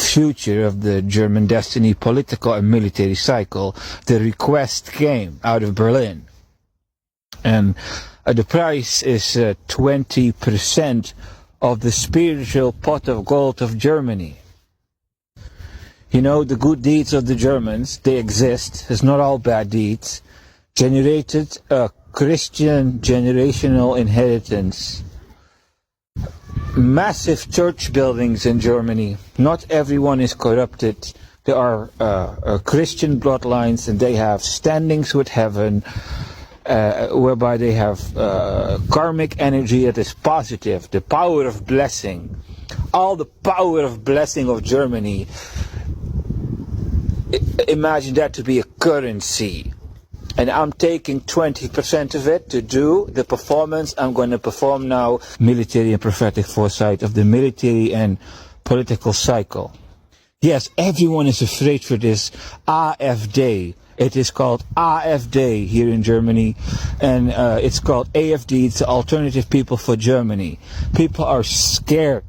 future of the German destiny, political and military cycle, the request came out of Berlin. And the price is 20% of the spiritual pot of gold of Germany. You know, the good deeds of the Germans, they exist. It's not all bad deeds. Generated a Christian generational inheritance. Massive church buildings in Germany. Not everyone is corrupted. There are Christian bloodlines, and they have standings with heaven, whereby they have karmic energy that is positive, the power of blessing. All the power of blessing of Germany, imagine that to be a currency. And I'm taking 20% of it to do the performance I'm going to perform now, military and prophetic foresight of the military and political cycle. Yes, everyone is afraid for this AfD. It is called AfD here in Germany, and it's called AfD, it's the Alternative People for Germany. People are scared.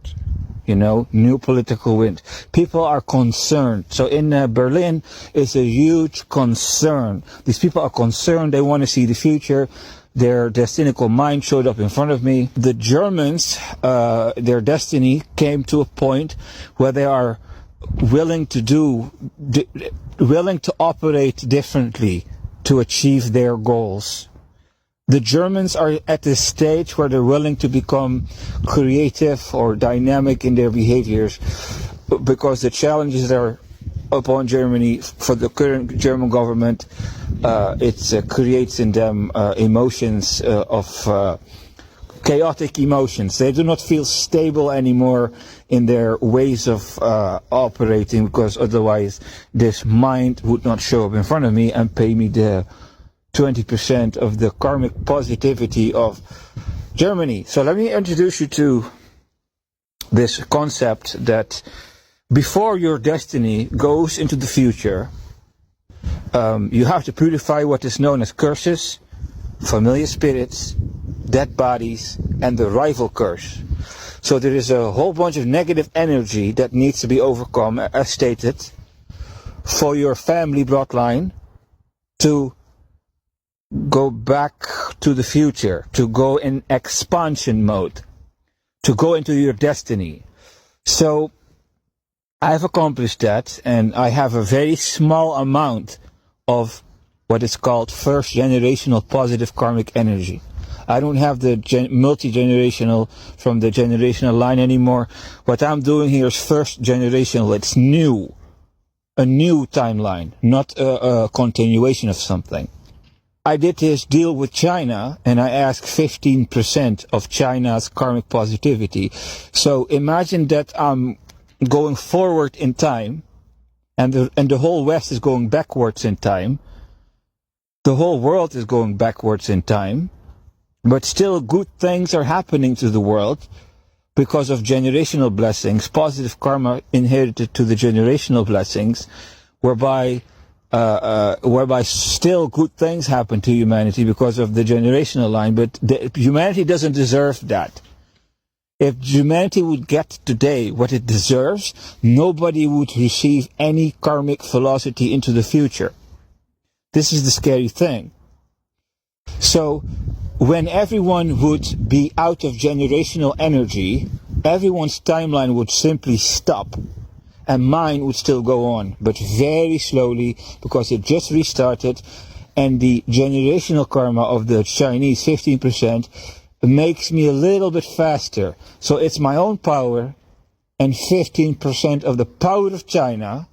You know, new political wind. People are concerned. So in Berlin, it's a huge concern. These people are concerned. They want to see the future. Their destinical mind showed up in front of me. The Germans, their destiny came to a point where they are willing to operate differently to achieve their goals. The Germans are at this stage where they're willing to become creative or dynamic in their behaviors, because the challenges that are upon Germany for the current German government, it creates in them emotions of chaotic emotions. They do not feel stable anymore in their ways of operating, because otherwise this mind would not show up in front of me and pay me the 20% of the karmic positivity of Germany. So let me introduce you to this concept that before your destiny goes into the future, you have to purify what is known as curses, familiar spirits, dead bodies, and the rival curse. So there is a whole bunch of negative energy that needs to be overcome, as stated, for your family bloodline to go back to the future, to go in expansion mode, to go into your destiny. So I've accomplished that, and I have a very small amount of what is called first generational positive karmic energy. I don't have the multi-generational from the generational line anymore. What I'm doing here is first generational. It's new. A new timeline, not a continuation of something. I did this deal with China, and I asked 15% of China's karmic positivity. So imagine that I'm going forward in time, and the whole West is going backwards in time. The whole world is going backwards in time, but still good things are happening to the world because of generational blessings, positive karma inherited to the generational blessings, whereby still good things happen to humanity because of the generational line, but humanity doesn't deserve that. If humanity would get today what it deserves, nobody would receive any karmic velocity into the future. This is the scary thing. So, when everyone would be out of generational energy, everyone's timeline would simply stop. And mine would still go on, but very slowly, because it just restarted, and the generational karma of the Chinese 15% makes me a little bit faster. So it's my own power, and 15% of the power of China,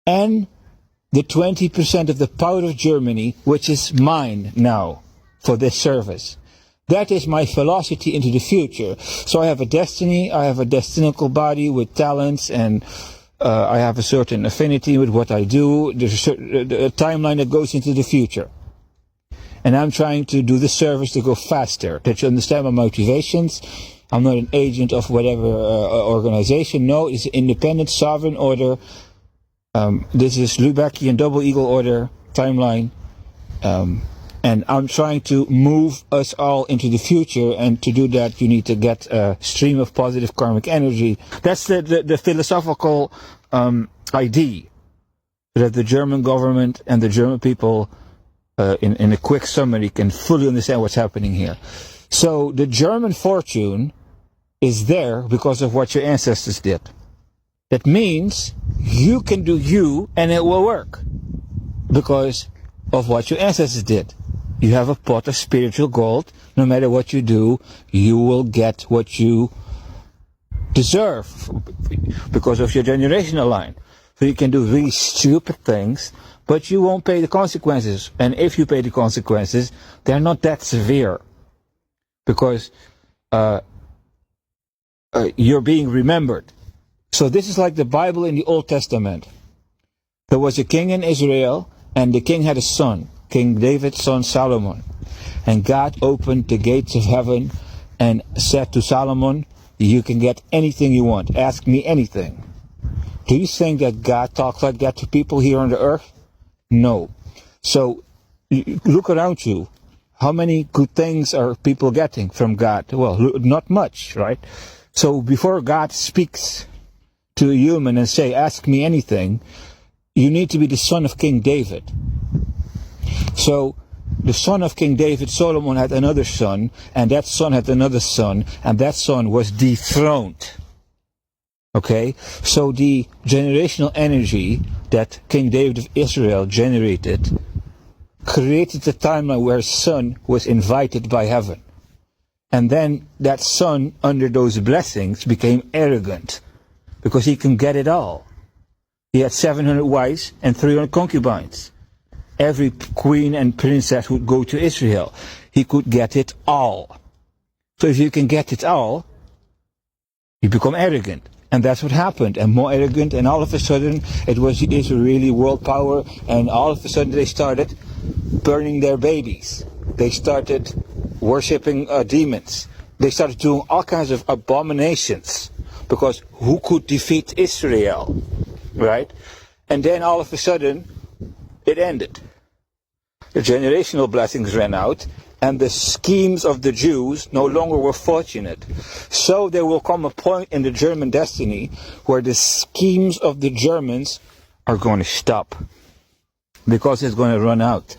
and the 20% of the power of Germany, which is mine now for this service. That is my velocity into the future. So I have a destiny, I have a destinical body with talents, and I have a certain affinity with what I do. There's a timeline that goes into the future. And I'm trying to do the service to go faster. That you understand my motivations. I'm not an agent of whatever organization. No, it's an independent sovereign order. This is Lubeckian double eagle order timeline. And I'm trying to move us all into the future, and to do that you need to get a stream of positive karmic energy. That's the philosophical idea, that the German government and the German people, in a quick summary, can fully understand what's happening here. So the German fortune is there because of what your ancestors did. That means you can do you and it will work because of what your ancestors did. You have a pot of spiritual gold. No matter what you do, you will get what you deserve because of your generational line. So you can do really stupid things, but you won't pay the consequences. And if you pay the consequences, they're not that severe because you're being remembered. So this is like the Bible in the Old Testament. There was a king in Israel, and the king had a son, King David's son Solomon. And God opened the gates of heaven and said to Solomon, you can get anything you want. Ask me anything. Do you think that God talks like that to people here on the earth? No. So look around you. How many good things are people getting from God? Well, not much, right? So before God speaks to a human and say, ask me anything, you need to be the son of King David. So the son of King David, Solomon, had another son, and that son had another son, and that son was dethroned. Okay? So the generational energy that King David of Israel generated created a timeline where his son was invited by heaven. And then that son, under those blessings, became arrogant because he can get it all. He had 700 wives and 300 concubines. Every queen and princess would go to Israel. He could get it all. So if you can get it all, you become arrogant. And that's what happened. And more arrogant, and all of a sudden it was Israeli world power, and all of a sudden they started burning their babies. They started worshipping demons. They started doing all kinds of abominations. Because who could defeat Israel? Right? And then all of a sudden it ended. The generational blessings ran out, and the schemes of the Jews no longer were fortunate. So there will come a point in the German destiny where the schemes of the Germans are going to stop, because it's going to run out.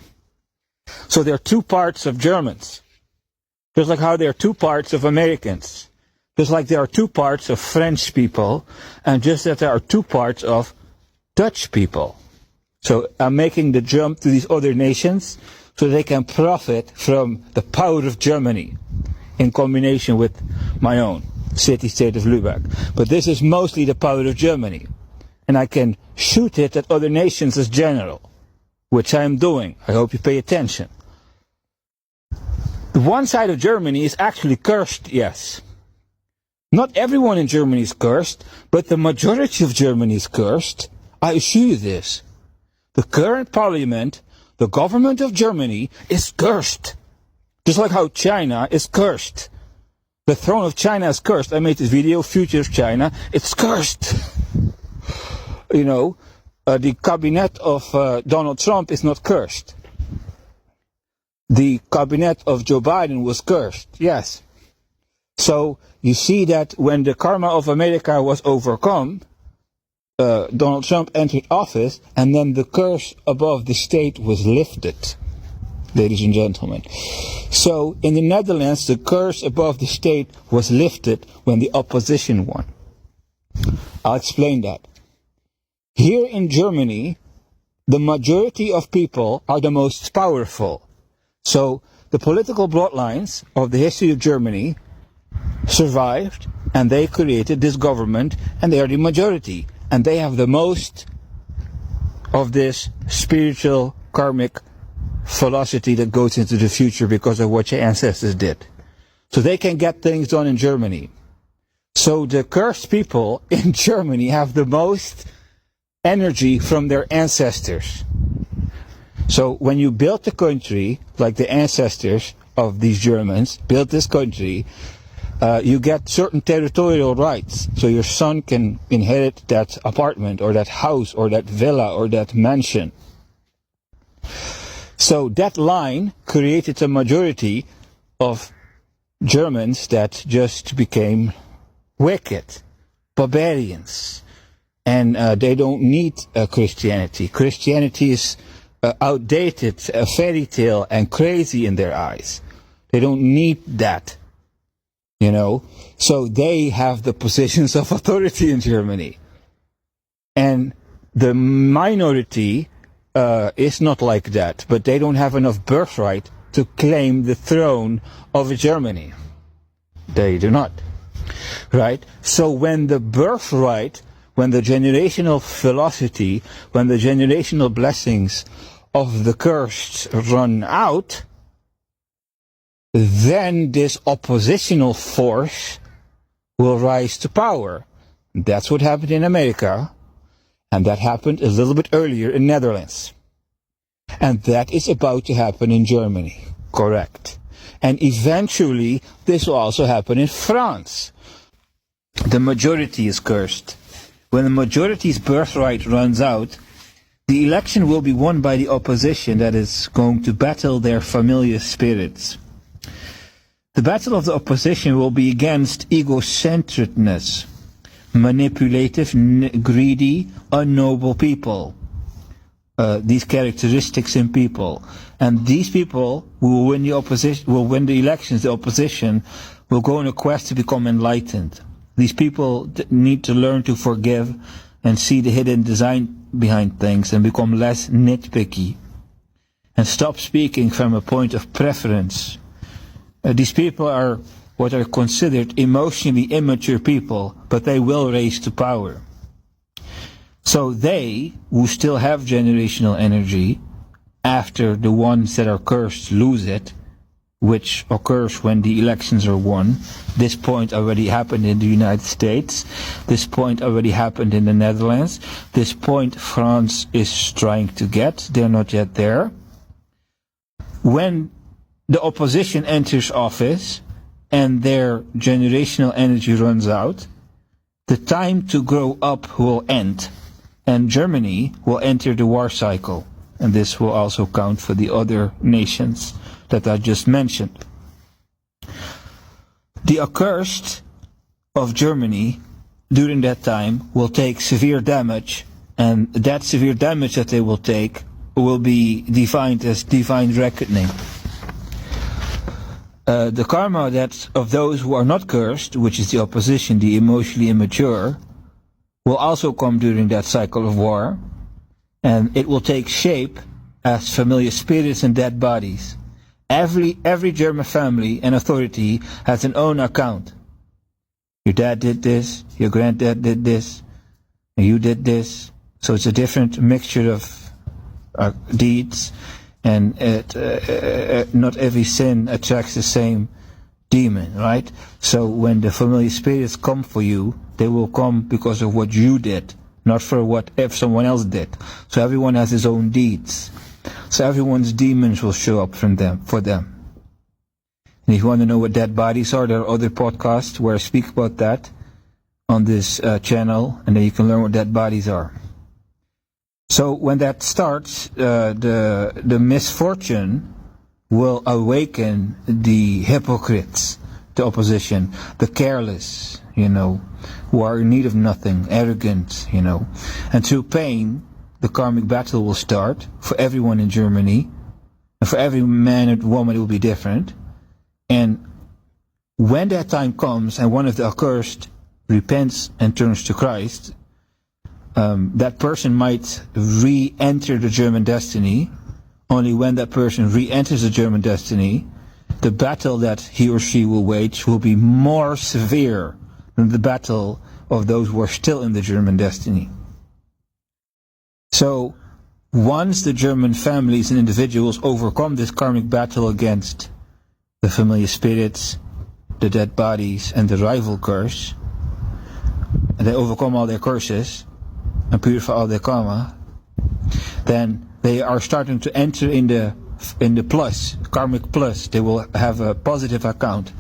So there are two parts of Germans, just like how there are two parts of Americans, just like there are two parts of French people, and just that there are two parts of Dutch people. So I'm making the jump to these other nations so they can profit from the power of Germany in combination with my own city-state of Lübeck. But this is mostly the power of Germany. And I can shoot it at other nations as general, which I am doing. I hope you pay attention. The one side of Germany is actually cursed, yes. Not everyone in Germany is cursed, but the majority of Germany is cursed. I assure you this. The current parliament, the government of Germany, is cursed. Just like how China is cursed. The throne of China is cursed. I made this video, Future of China. It's cursed. You know, the cabinet of Donald Trump is not cursed. The cabinet of Joe Biden was cursed, yes. So you see that when the karma of America was overcome, Donald Trump entered office, and then the curse above the state was lifted, ladies and gentlemen. So in the Netherlands, the curse above the state was lifted when the opposition won. I'll explain that. Here in Germany, the majority of people are the most powerful. So the political bloodlines of the history of Germany survived, and they created this government, and they are the majority. And they have the most of this spiritual karmic velocity that goes into the future because of what your ancestors did. So they can get things done in Germany. So the cursed people in Germany have the most energy from their ancestors. So when you build the country, like the ancestors of these Germans built this country, you get certain territorial rights. So your son can inherit that apartment or that house or that villa or that mansion. So that line created a majority of Germans that just became wicked, barbarians. And they don't need Christianity. Christianity is outdated, a fairy tale, and crazy in their eyes. They don't need that, you know. So they have the positions of authority in Germany. And the minority is not like that, but they don't have enough birthright to claim the throne of Germany. They do not. Right? So when the birthright, when the generational velocity, when the generational blessings of the cursed run out, then this oppositional force will rise to power. That's what happened in America, and that happened a little bit earlier in Netherlands. And that is about to happen in Germany. Correct. And eventually, this will also happen in France. The majority is cursed. When the majority's birthright runs out, the election will be won by the opposition that is going to battle their familiar spirits. The battle of the opposition will be against egocentredness, manipulative, greedy, unnoble people. These characteristics in people. And these people who will win the opposition, will win the elections, the opposition, will go on a quest to become enlightened. These people need to learn to forgive and see the hidden design behind things and become less nitpicky. And stop speaking from a point of preference. These people are what are considered emotionally immature people, but they will rise to power. So they, who still have generational energy, after the ones that are cursed lose it, which occurs when the elections are won. This point already happened in the United States. This point already happened in the Netherlands. This point France is trying to get. They're not yet there. When the opposition enters office and their generational energy runs out, the time to grow up will end. And Germany will enter the war cycle. And this will also count for the other nations that I just mentioned. The accursed of Germany during that time will take severe damage, and that severe damage that they will take will be defined as divine reckoning. The karma that of those who are not cursed, which is the opposition, the emotionally immature, will also come during that cycle of war, and it will take shape as familiar spirits and dead bodies. Every German family and authority has an own account. Your dad did this, your granddad did this, and you did this. So it's a different mixture of deeds, and not every sin attracts the same demon, right? So when the familiar spirits come for you, they will come because of what you did, not for what if someone else did. So everyone has his own deeds. So everyone's demons will show up for them. And if you want to know what dead bodies are, there are other podcasts where I speak about that on this channel, and then you can learn what dead bodies are. So when that starts, the misfortune will awaken the hypocrites, the opposition, the careless, who are in need of nothing, arrogant, And through pain, the karmic battle will start for everyone in Germany, and for every man and woman it will be different. And when that time comes and one of the accursed repents and turns to Christ, that person might re-enter the German destiny. Only when that person re-enters the German destiny, the battle that he or she will wage will be more severe than the battle of those who are still in the German destiny. So, once the German families and individuals overcome this karmic battle against the familiar spirits, the dead bodies, and the rival curse, and they overcome all their curses and purify all their karma, then they are starting to enter in the plus, karmic plus. They will have a positive account,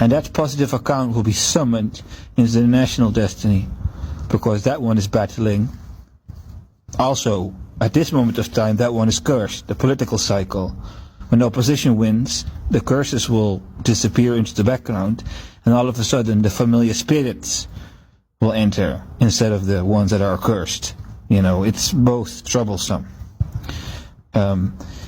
and that positive account will be summoned into the national destiny, because that one is battling also at this moment of time, that one is cursed, the political cycle. When the opposition wins, the curses will disappear into the background, and all of a sudden the familiar spirits will enter instead of the ones that are cursed. It's both troublesome.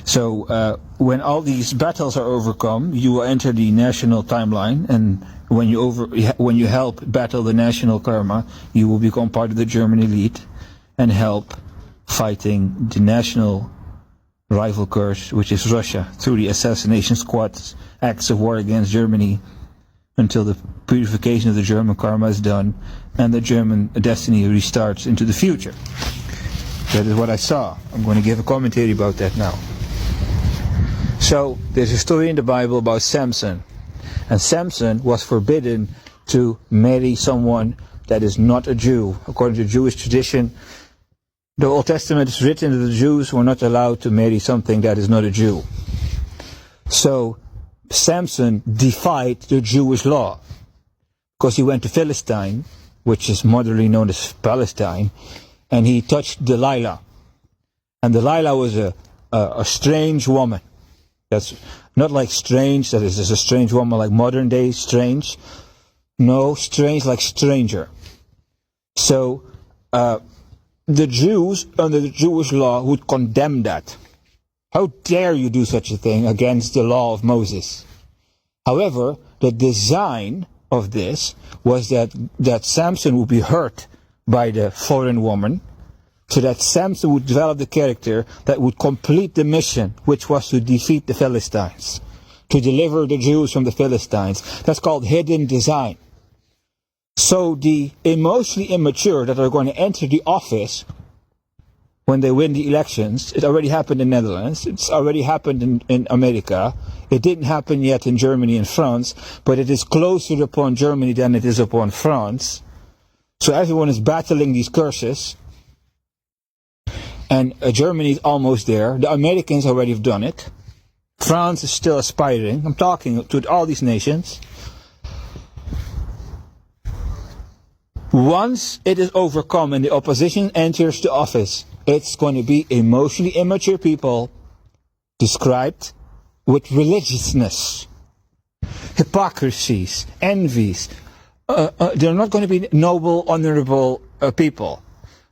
So when all these battles are overcome, you will enter the national timeline, and when you help battle the national karma, you will become part of the German elite and help fighting the national rival curse, which is Russia, through the assassination squads, acts of war against Germany, until the purification of the German karma is done and the German destiny restarts into the future. That is what I saw. I'm going to give a commentary about that now. So, there's a story in the Bible about Samson. And Samson was forbidden to marry someone that is not a Jew. According to Jewish tradition, the Old Testament is written that the Jews were not allowed to marry something that is not a Jew. So, Samson defied the Jewish law, because he went to Philistine, which is modernly known as Palestine, and he touched Delilah. And Delilah was a strange woman. That's not like strange, that is a strange woman like modern day strange. No, strange like stranger. So, the Jews, under the Jewish law, would condemn that. How dare you do such a thing against the law of Moses? However, the design of this was that Samson would be hurt by the foreign woman, so that Samson would develop the character that would complete the mission, which was to defeat the Philistines, to deliver the Jews from the Philistines. That's called hidden design. So the emotionally immature that are going to enter the office when they win the elections, it already happened in the Netherlands, it's already happened in America, it didn't happen yet in Germany and France, but it is closer upon Germany than it is upon France. So everyone is battling these curses, and Germany is almost there. The Americans already have done it. France is still aspiring. I'm talking to all these nations. Once it is overcome and the opposition enters the office, it's going to be emotionally immature people described with religiousness, hypocrisies, envies. They're not going to be noble, honorable people.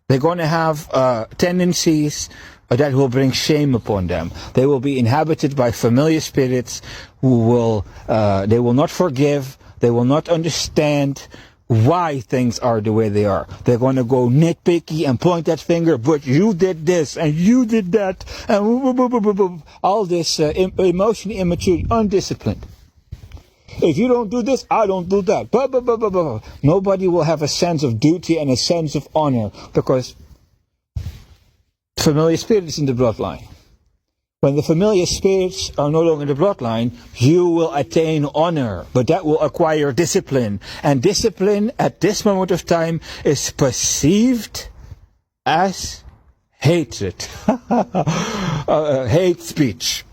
They're going to have tendencies that will bring shame upon them. They will be inhabited by familiar spirits who they will not forgive, they will not understand why things are the way they are. They're going to go nitpicky and point that finger, but you did this and you did that, and all this emotionally immature, undisciplined. If you don't do this, I don't do that. Nobody will have a sense of duty and a sense of honor, because familiar spirit is in the bloodline. When the familiar spirits are no longer in the bloodline, you will attain honor, but that will acquire discipline. And discipline at this moment of time is perceived as hatred. Hate speech.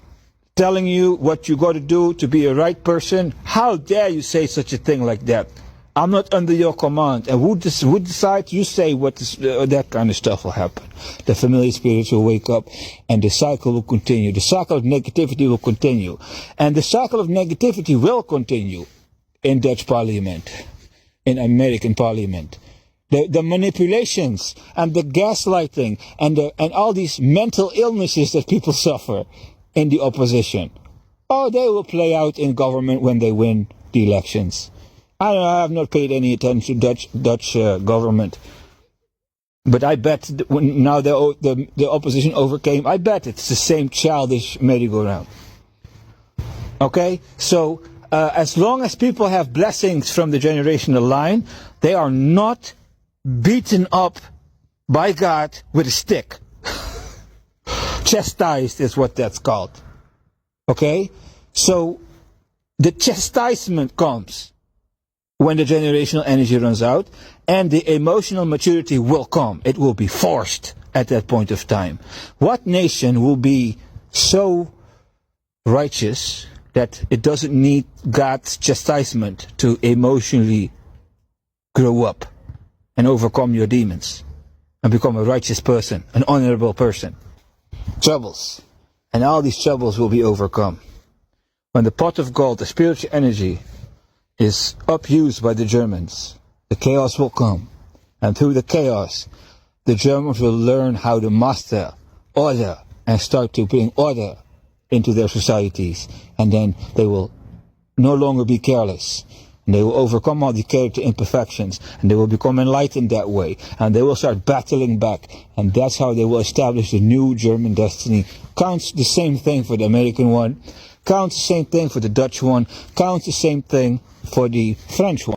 Telling you what you got to do to be a right person. How dare you say such a thing like that? I'm not under your command. And who decides you say that kind of stuff will happen? The familiar spirits will wake up and the cycle will continue. The cycle of negativity will continue. And the cycle of negativity will continue in Dutch Parliament, in American Parliament. The manipulations and the gaslighting and all these mental illnesses that people suffer in the opposition. Oh, they will play out in government when they win the elections. I have not paid any attention to Dutch government, but I bet now the opposition overcame. I bet it's the same childish merry-go-round. Okay, so as long as people have blessings from the generational line, they are not beaten up by God with a stick. Chastised is what that's called. Okay, so the chastisement comes when the generational energy runs out, and the emotional maturity will come. It will be forced at that point of time. What nation will be so righteous that it doesn't need God's chastisement to emotionally grow up and overcome your demons? and become a righteous person, an honorable person. Troubles. And all these troubles will be overcome. When the pot of gold, the spiritual energy, is upused by the Germans, the chaos will come. And through the chaos, the Germans will learn how to master order and start to bring order into their societies. And then they will no longer be careless. And they will overcome all the character imperfections. And they will become enlightened that way. And they will start battling back. And that's how they will establish the new German destiny. Counts the same thing for the American one. Counts the same thing for the Dutch one. Counts the same thing for the French one.